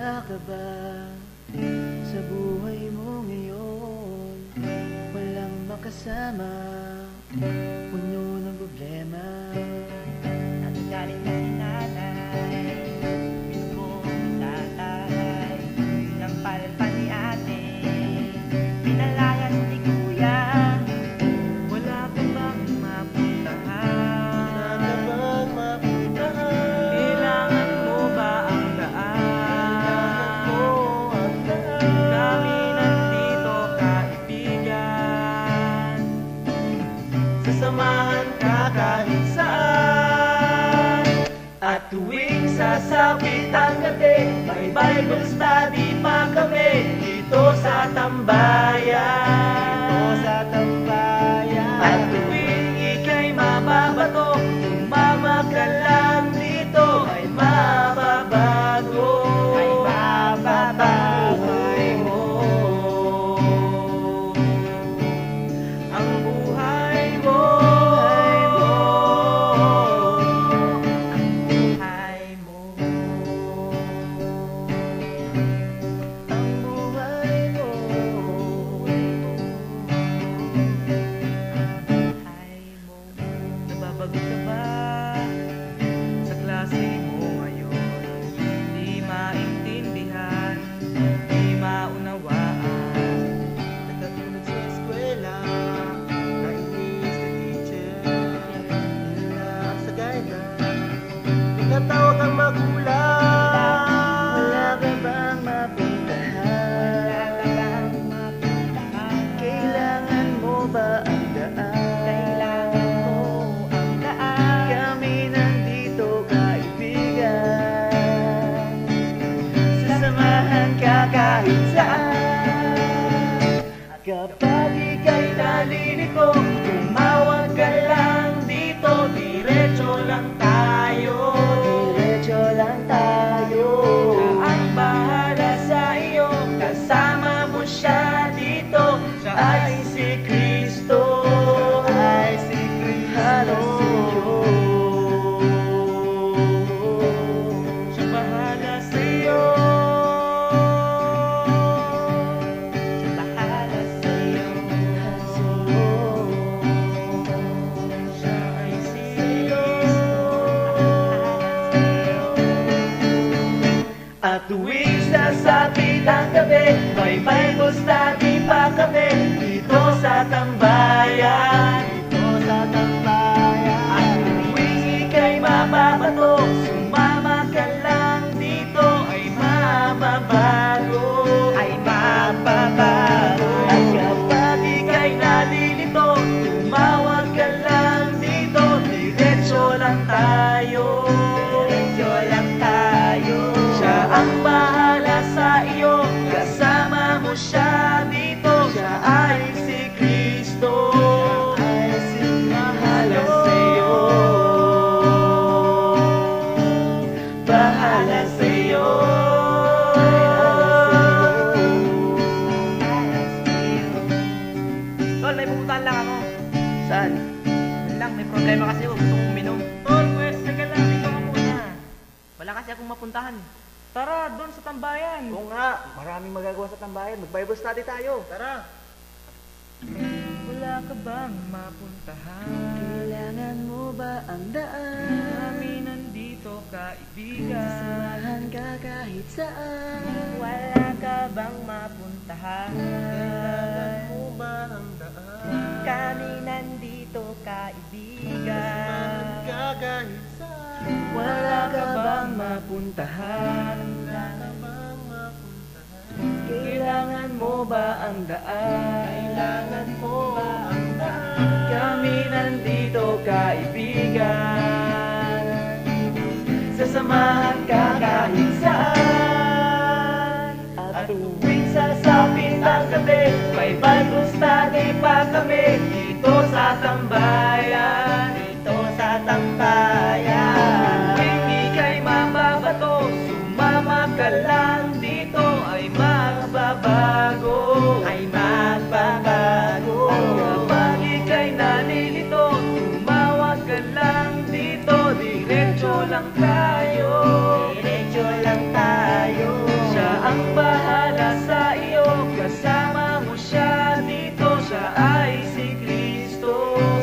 Wala ka ba sa buhay mo ngayon? Walang makasama, puno ng problema. Nagagalit na si nanay, binubo ni tatay, sinampal pa ni ate, pinalayas ni kuya. Wala ka bang mapuntahan? Wala ka bang mapuntahan? Kailangan mo ba ang daan? Kami nandito kaibigan, sasamahan ka kahit saan. At tuwing sasapit ang gabi, may Bible study pa kami dito sa tambayan. At tuwing ika'y mababato, tumama ka lang dito, ay mababago. Ay mababago ang buhay mo. Buhay mo. Ang buhay mo. Buhay mo. Nababago ka ba sa klase mo ngayon? Di maintindihan, di maunawaan. Nagkatulog sa eskwela, nainis na teacher, nila sa guidance, pinatawag ang magulang. Wala ka bang mapuntahan? Kailangan mo ba ang daan? Kailangan mo ang daan. Kami nandito kaibigan, sasamahan ka kahit saan. Kapag ika'y nalilito, tumawag ka lang dito, diretso lang tayo. Diretso lang tayo. Siya ang bahala sa iyo, kasama mo siya dito. Siya ay si Kristo. Ay si Kristo. Siya bahala sa iyo. Siya bahala sa iyo. Siya ay si Kristo. At tuwing sasapit ang gabi, may Bible study pa kami dito sa tambayan. At tuwing ika'y mababato, sumama ka lang dito, ay mababago. Ay mababago. At kapag ika'y nalilito, tumawag ka lang dito, diretso lang tayo. Diretso lang tayo. Siya ang bahala sa iyo, kasama mo siya dito. Siya ay si Kristo. Ay si Bahala sa iyo. Bahala sa iyo. Tol, may pupuntahan lang ako. Saan? Yun lang, may problema kasi ako. Gusto kong uminom. Tol, pwes, teka lang. Dito ka muna. Wala kasi akong mapuntahan. Tara, doon sa tambayan. Oo nga, maraming magagawa sa tambayan. Mag-Bible study tayo. Tara. Wala ka bang mapuntahan? Kailangan mo ba ang daan? Kami nandito kaibigan. Sasamahan ka kahit saan. Wala ka bang mapuntahan? Kailangan mo ba ang daan? Kami nandito kaibigan. Sasamahan ka kahit saan. Wala ka bang mapuntahan? Kailangan mo ba ang daan? Kailangan mo ba ang daan? Kami nandito kaibigan, sasamahan ka kahit saan. At tuwing sasapit ang gabi, may Bible study pa kami dito sa tambayan. Dito sa tambayan. Tuwing ika'y mababato, sumama ka lang dito, ay magbabago. Ay magbabago. At kapag ika'y nalilito, tumawag ka lang dito, diretso lang tayo. Diretso lang tayo. Siya bahala sa iyo. Kasama mo siya dito. Siya ay si Kristo.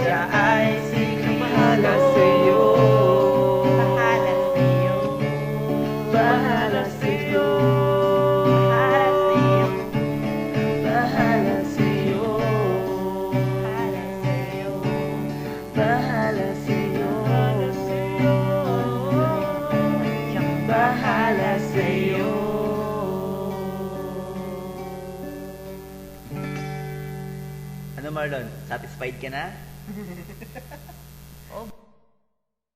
Siya ay si Kristo. Bahala sa iyo. Bahala sa iyo. Bahala sa iyo. Bahala sa iyo. Bahala sa iyo. Bahala sa iyo. Bahala sa iyo. Ano, Marlon? Satisfied ka na? Oh.